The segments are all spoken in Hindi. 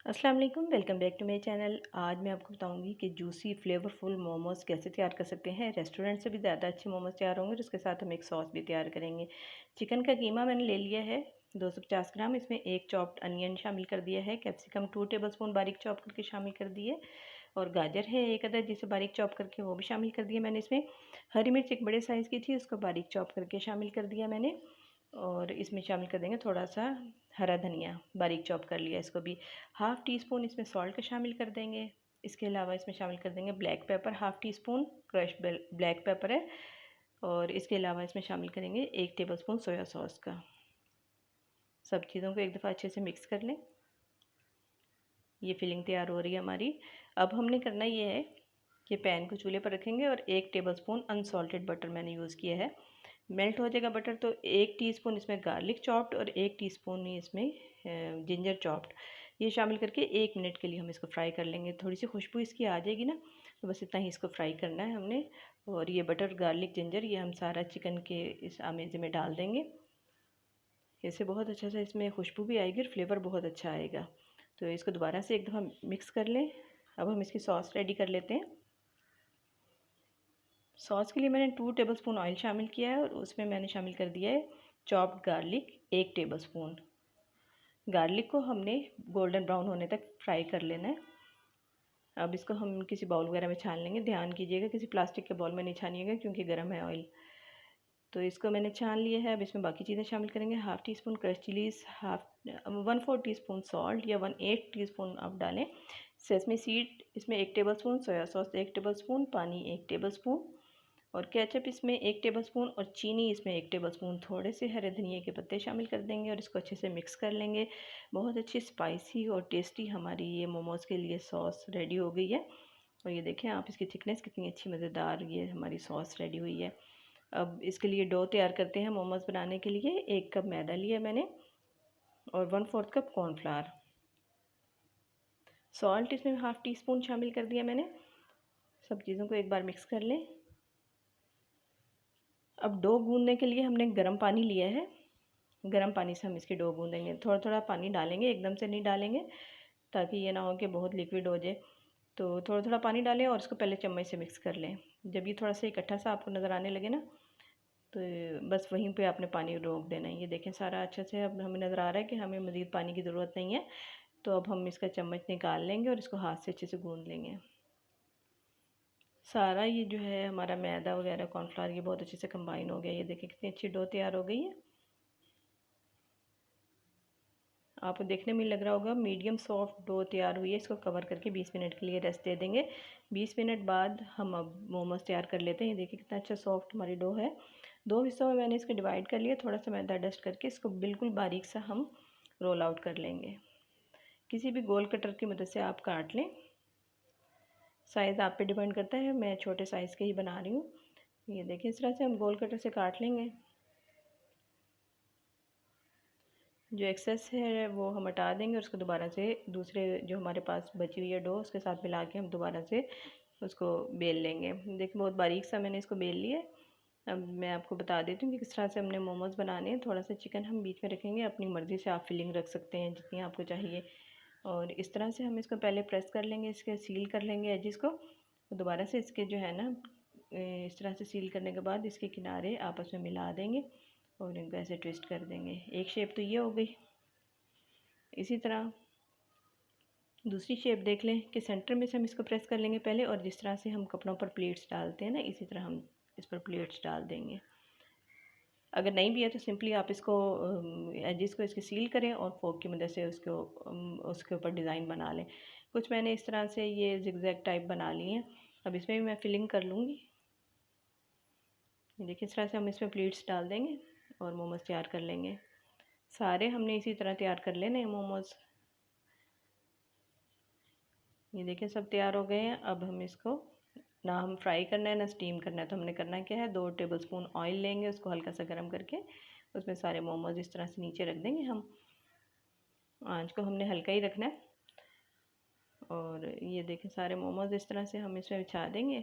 अस्सलाम वालेकुम, welcome back to my channel. आज मैं आपको बताऊंगी कि जूसी फ्लेवरफुल मोमोज़ कैसे तैयार कर सकते हैं। रेस्टोरेंट से भी ज़्यादा अच्छे मोमोज़ तैयार होंगे और उसके साथ हम एक सॉस भी तैयार करेंगे। चिकन का कीमा मैंने ले लिया है 250 ग्राम। इसमें एक चॉप्ड अनियन शामिल कर दिया है, कैप्सिकम 2 टेबलस्पून बारीक चॉप करके शामिल कर दिए, और गाजर है एक अदर जिसे बारीक चॉप करके वो भी शामिल कर दिया मैंने। इसमें हरी मिर्च एक बड़े साइज़ की थी, उसको बारीक चॉप करके शामिल कर दिया मैंने। और इसमें शामिल कर देंगे थोड़ा सा हरा धनिया, बारीक चॉप कर लिया इसको भी। हाफ़ टी स्पून इसमें सॉल्ट का शामिल कर देंगे। इसके अलावा इसमें शामिल कर देंगे black pepper, half tea spoon crush black pepper है। और इसके अलावा इसमें शामिल करेंगे 1 टेबलस्पून सोया सॉस का। सब चीज़ों को एक दफ़ा अच्छे से मिक्स कर लें। ये फिलिंग तैयार हो रही है हमारी। अब हमने करना ये है कि पैन को चूल्हे पर रखेंगे और 1 टेबलस्पून अनसॉल्टेड बटर मैंने यूज़ किया है। मेल्ट हो जाएगा बटर तो 1 टीस्पून इसमें गार्लिक चॉप्ड और 1 टीस्पून ही इसमें जिंजर चॉप्ड ये शामिल करके 1 मिनट के लिए हम इसको फ्राई कर लेंगे। थोड़ी सी खुशबू इसकी आ जाएगी ना, तो बस इतना ही इसको फ्राई करना है हमने। और ये बटर, गार्लिक, जिंजर ये हम सारा चिकन के इस आमेज़े में डाल देंगे। इससे बहुत अच्छा सा इसमें खुशबू भी आएगी और फ्लेवर बहुत अच्छा आएगा। तो इसको दोबारा से एक दफ़ा मिक्स कर लें। अब हम इसकी सॉस रेडी कर लेते हैं। सॉस के लिए मैंने 2 टेबलस्पून ऑयल शामिल किया है और उसमें मैंने शामिल कर दिया है चॉप्ड गार्लिक 1 टेबलस्पून। गार्लिक को हमने गोल्डन ब्राउन होने तक फ्राई कर लेना है। अब इसको हम किसी बाउल वगैरह में छान लेंगे। ध्यान कीजिएगा किसी प्लास्टिक के बाउल में नहीं छानिएगा क्योंकि गर्म है ऑयल। तो इसको मैंने छान लिया है। अब इसमें बाकी चीज़ें शामिल करेंगे। Half tea spoon crush chillies, 1/4 teaspoon salt या 1/8 टीस्पून आप डालें। सेसमी सीड इसमें 1 टेबलस्पून, सोया सॉस 1 टेबलस्पून, पानी 1 टेबलस्पून, और केचप इसमें 1 टेबलस्पून, और चीनी इसमें 1 टेबलस्पून। थोड़े से हरे धनिए के पत्ते शामिल कर देंगे और इसको अच्छे से मिक्स कर लेंगे। बहुत अच्छी स्पाइसी और टेस्टी हमारी ये मोमोज़ के लिए सॉस रेडी हो गई है। और ये देखें आप इसकी थिकनेस कितनी अच्छी मज़ेदार ये हमारी सॉस रेडी हुई है। अब इसके लिए डो तैयार करते हैं। मोमोज़ बनाने के लिए 1 कप मैदा लिया मैंने और 1/4 कप कॉर्नफ्लावर। सॉल्ट इसमें हाफ़ टी स्पून शामिल कर दिया मैंने। सब चीज़ों को एक बार मिक्स कर लें। अब डो गूंदने के लिए हमने गर्म पानी लिया है। गर्म पानी से हम इसकी डो गूंदेंगे। थोड़ा थोड़ा पानी डालेंगे, एकदम से नहीं डालेंगे ताकि ये ना हो कि बहुत लिक्विड हो जाए। तो थोड़ा थोड़ा पानी डालें और इसको पहले चम्मच से मिक्स कर लें। जब ये थोड़ा सा इकट्ठा सा आपको नज़र आने लगे ना, तो बस वहीं पे आपने पानी रोक देना है। ये देखें सारा अच्छे से अब हमें नज़र आ रहा है कि हमें मज़ीद पानी की ज़रूरत नहीं है। तो अब हम इसका चम्मच निकाल लेंगे और इसको हाथ से अच्छे से गूंद लेंगे। सारा ये जो है हमारा मैदा वगैरह कॉर्नफ्लावर ये बहुत अच्छे से कंबाइन हो गया। ये देखें कितनी अच्छी डो तैयार हो गई है। आपको देखने में लग रहा होगा मीडियम सॉफ्ट डो तैयार हुई है। इसको कवर करके 20 मिनट के लिए रेस्ट दे देंगे। 20 मिनट बाद हम अब मोमोज़ तैयार कर लेते हैं। ये देखिए कितना अच्छा सॉफ्ट हमारी डो है। 2 हिस्सों में मैंने इसको डिवाइड कर लिया। थोड़ा सा मैदा डस्ट करके इसको बिल्कुल बारीक सा हम रोल आउट कर लेंगे। किसी भी गोल कटर की मदद से आप काट लें। साइज़ आप पे डिपेंड करता है, मैं छोटे साइज़ के ही बना रही हूँ। ये देखिए इस तरह से हम गोल कटर से काट लेंगे। जो एक्सेस है वो हम हटा देंगे और उसको दोबारा से दूसरे जो हमारे पास बची हुई है डो उसके साथ मिला के हम दोबारा से उसको बेल लेंगे। देखिए बहुत बारीक सा मैंने इसको बेल लिया है। अब मैं आपको बता देती हूँ कि किस तरह से हमने मोमोज़ बनाने हैं। थोड़ा सा चिकन हम बीच में रखेंगे, अपनी मर्ज़ी से आप फिलिंग रख सकते हैं जितनी आपको चाहिए। और इस तरह से हम इसको पहले प्रेस कर लेंगे, इसके सील कर लेंगे एजिस को। दोबारा से इसके जो है ना इस तरह से सील करने के बाद इसके किनारे आपस में मिला देंगे और इनको ऐसे ट्विस्ट कर देंगे। एक शेप तो ये हो गई। इसी तरह दूसरी शेप देख लें कि सेंटर में से हम इसको प्रेस कर लेंगे पहले, और जिस तरह से हम कपड़ों पर प्लेट्स डालते हैं ना, इसी तरह हम इस पर प्लेट्स डाल देंगे। अगर नहीं भी है तो सिंपली आप इसको एजिस को इसके सील करें और फोक की मदद से उसको उसके ऊपर डिज़ाइन बना लें। कुछ मैंने इस तरह से ये जिगजैग टाइप बना लिए हैं। अब इसमें भी मैं फिलिंग कर लूँगी। देखिए इस तरह से हम इसमें प्लेट्स डाल देंगे और मोमोज़ तैयार कर लेंगे। सारे हमने इसी तरह तैयार कर लेने हैं मोमोज़। ये देखिए सब तैयार हो गए हैं। अब हम इसको ना हम फ्राई करना है ना स्टीम करना है। तो हमने करना क्या है, 2 टेबलस्पून ऑयल लेंगे, उसको हल्का सा गर्म करके उसमें सारे मोमोज़ इस तरह से नीचे रख देंगे हम। आंच को हमने हल्का ही रखना है। और ये देखें सारे मोमोज़ इस तरह से हम इसमें बिछा देंगे।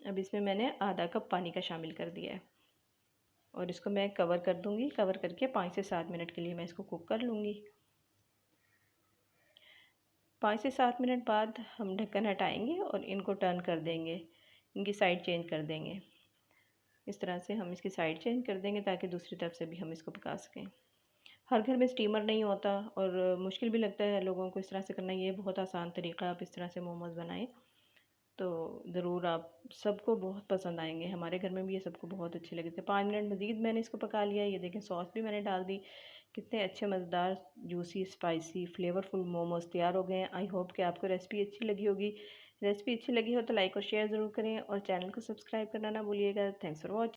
अब इसमें मैंने आधा कप पानी का शामिल कर दिया है। और इसको मैं कवर कर दूँगी। कवर करके 5 से 7 मिनट के लिए मैं इसको कुक कर लूँगी। 5 से 7 मिनट बाद हम ढक्कन हटाएंगे और इनको टर्न कर देंगे, इनकी साइड चेंज कर देंगे। इस तरह से हम इसकी साइड चेंज कर देंगे ताकि दूसरी तरफ से भी हम इसको पका सकें। हर घर में स्टीमर नहीं होता और मुश्किल भी लगता है लोगों को इस तरह से करना। ये बहुत आसान तरीका, आप इस तरह से मोमोज़ बनाएं तो ज़रूर आप सबको बहुत पसंद आएंगे। हमारे घर में भी ये सबको बहुत अच्छे लगे थे। 5 मिनट मज़ीद मैंने इसको पका लिया। ये देखें सॉस भी मैंने डाल दी। कितने अच्छे मज़ेदार जूसी स्पाइसी फ्लेवरफुल मोमोज़ तैयार हो गए हैं। आई होप कि आपको रेसिपी अच्छी लगी होगी। रेसिपी अच्छी लगी हो तो लाइक और शेयर ज़रूर करें और चैनल को सब्सक्राइब करना ना भूलिएगा। Thanks for watching.